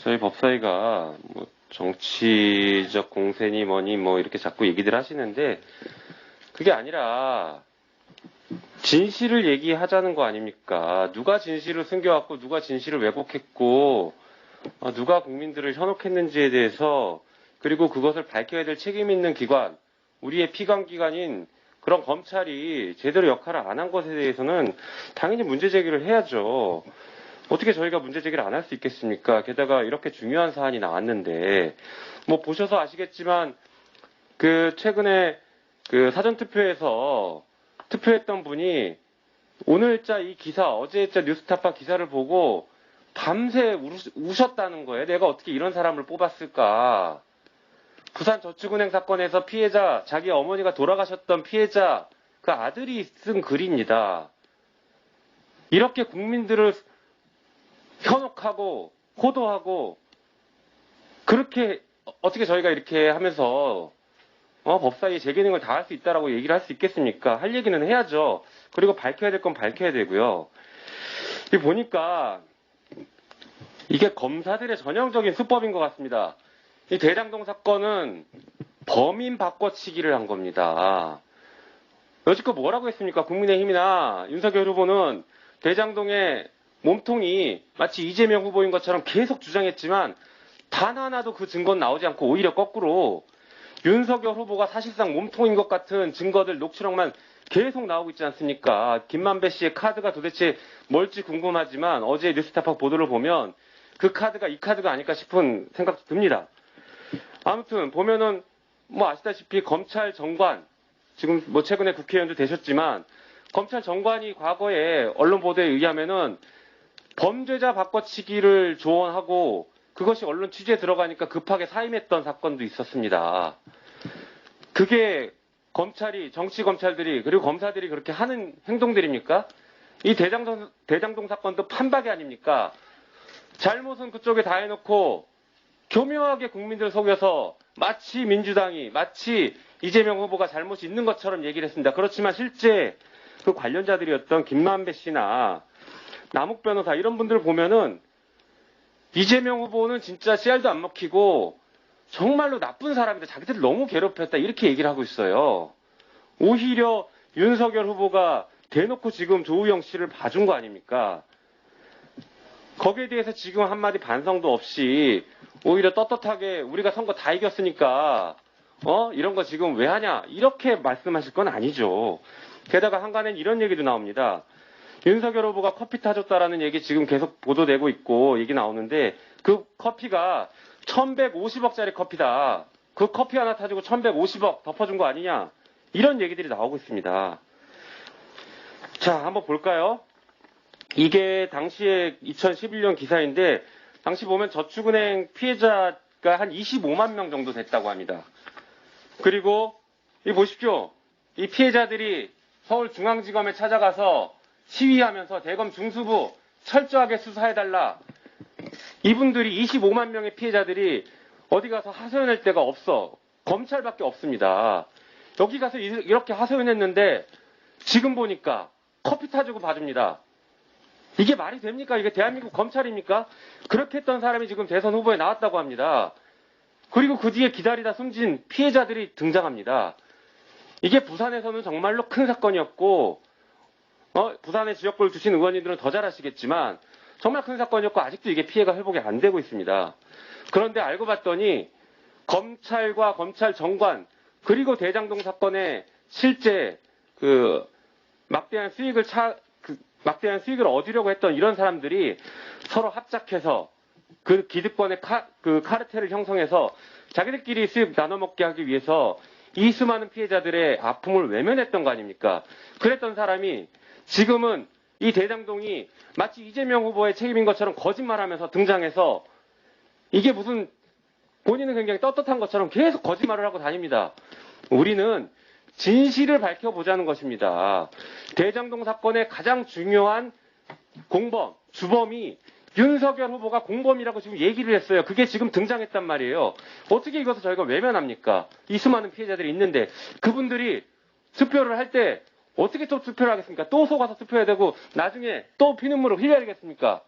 저희 법사위가 뭐 정치적 공세니 뭐니 뭐 이렇게 자꾸 얘기들 하시는데 그게 아니라 진실을 얘기하자는 거 아닙니까? 누가 진실을 숨겨왔고 누가 진실을 왜곡했고 누가 국민들을 현혹했는지에 대해서 그리고 그것을 밝혀야 될 책임 있는 기관, 우리의 피감기관인 그런 검찰이 제대로 역할을 안 한 것에 대해서는 당연히 문제 제기를 해야죠. 어떻게 저희가 문제 제기를 안 할 수 있겠습니까? 게다가 이렇게 중요한 사안이 나왔는데, 뭐 보셔서 아시겠지만, 최근에 사전투표에서 투표했던 분이 오늘자 이 기사, 어제자 뉴스타파 기사를 보고 밤새 우셨다는 거예요. 내가 어떻게 이런 사람을 뽑았을까? 부산저축은행 사건에서 피해자, 자기 어머니가 돌아가셨던 피해자, 그 아들이 쓴 글입니다. 이렇게 국민들을 현혹하고 호도하고 그렇게 어떻게 저희가 이렇게 하면서 법사위에 제 기능을 다 할 수 있다라고 얘기를 할 수 있겠습니까? 할 얘기는 해야죠. 그리고 밝혀야 될 건 밝혀야 되고요. 보니까 이게 검사들의 전형적인 수법인 것 같습니다. 이 대장동 사건은 범인 바꿔치기를 한 겁니다. 여지껏 뭐라고 했습니까? 국민의힘이나 윤석열 후보는 대장동의 몸통이 마치 이재명 후보인 것처럼 계속 주장했지만 단 하나도 그 증거는 나오지 않고 오히려 거꾸로 윤석열 후보가 사실상 몸통인 것 같은 증거들 녹취록만 계속 나오고 있지 않습니까? 김만배 씨의 카드가 도대체 뭘지 궁금하지만 어제 뉴스타파 보도를 보면 그 카드가 이 카드가 아닐까 싶은 생각도 듭니다. 아무튼 보면은 뭐 아시다시피 검찰 정관, 지금 뭐 최근에 국회의원도 되셨지만 검찰 정관이 과거에 언론 보도에 의하면은 범죄자 바꿔치기를 조언하고 그것이 언론 취재에 들어가니까 급하게 사임했던 사건도 있었습니다. 그게 검찰이, 정치 검찰들이 그리고 검사들이 그렇게 하는 행동들입니까? 이 대장동 사건도 판박이 아닙니까? 잘못은 그쪽에 다 해놓고 교묘하게 국민들 속여서 마치 민주당이, 마치 이재명 후보가 잘못이 있는 것처럼 얘기를 했습니다. 그렇지만 실제 그 관련자들이었던 김만배 씨나 남욱 변호사 이런 분들 보면은 이재명 후보는 진짜 씨알도 안 먹히고 정말로 나쁜 사람이다. 자기들 너무 괴롭혔다. 이렇게 얘기를 하고 있어요. 오히려 윤석열 후보가 대놓고 지금 조우영 씨를 봐준 거 아닙니까? 거기에 대해서 지금 한마디 반성도 없이 오히려 떳떳하게 우리가 선거 다 이겼으니까 이런 거 지금 왜 하냐 이렇게 말씀하실 건 아니죠. 게다가 한간엔 이런 얘기도 나옵니다. 윤석열 후보가 커피 타줬다라는 얘기 지금 계속 보도되고 있고 얘기 나오는데 그 커피가 1150억짜리 커피다. 그 커피 하나 타주고 1150억 덮어준 거 아니냐 이런 얘기들이 나오고 있습니다. 자, 한번 볼까요? 이게 당시에 2011년 기사인데 당시 보면 저축은행 피해자가 한 25만 명 정도 됐다고 합니다. 그리고 이 보십시오. 이 피해자들이 서울중앙지검에 찾아가서 시위하면서 대검 중수부 철저하게 수사해달라. 이분들이 25만 명의 피해자들이 어디 가서 하소연할 데가 없어. 검찰밖에 없습니다. 여기 가서 이렇게 하소연했는데 지금 보니까 커피 타주고 봐줍니다. 이게 말이 됩니까? 이게 대한민국 검찰입니까? 그렇게 했던 사람이 지금 대선 후보에 나왔다고 합니다. 그리고 그 뒤에 기다리다 숨진 피해자들이 등장합니다. 이게 부산에서는 정말로 큰 사건이었고 부산에 지역구를 두신 의원님들은 더 잘 아시겠지만 정말 큰 사건이었고 아직도 이게 피해가 회복이 안 되고 있습니다. 그런데 알고 봤더니 검찰과 검찰 정관 그리고 대장동 사건에 실제 막대한 수익을 얻으려고 했던 이런 사람들이 서로 합작해서 그 기득권의 카르텔을 형성해서 자기들끼리 수익 나눠먹게 하기 위해서 이 수많은 피해자들의 아픔을 외면했던 거 아닙니까? 그랬던 사람이 지금은 이 대장동이 마치 이재명 후보의 책임인 것처럼 거짓말하면서 등장해서 이게 무슨 본인은 굉장히 떳떳한 것처럼 계속 거짓말을 하고 다닙니다. 우리는 진실을 밝혀보자는 것입니다. 대장동 사건의 가장 중요한 공범, 주범이 윤석열 후보가 공범이라고 지금 얘기를 했어요. 그게 지금 등장했단 말이에요. 어떻게 이것을 저희가 외면합니까? 이 수많은 피해자들이 있는데 그분들이 투표를 할 때 어떻게 또 투표를 하겠습니까? 또 속아서 투표해야 되고 나중에 또 피눈물을 흘려야 되겠습니까?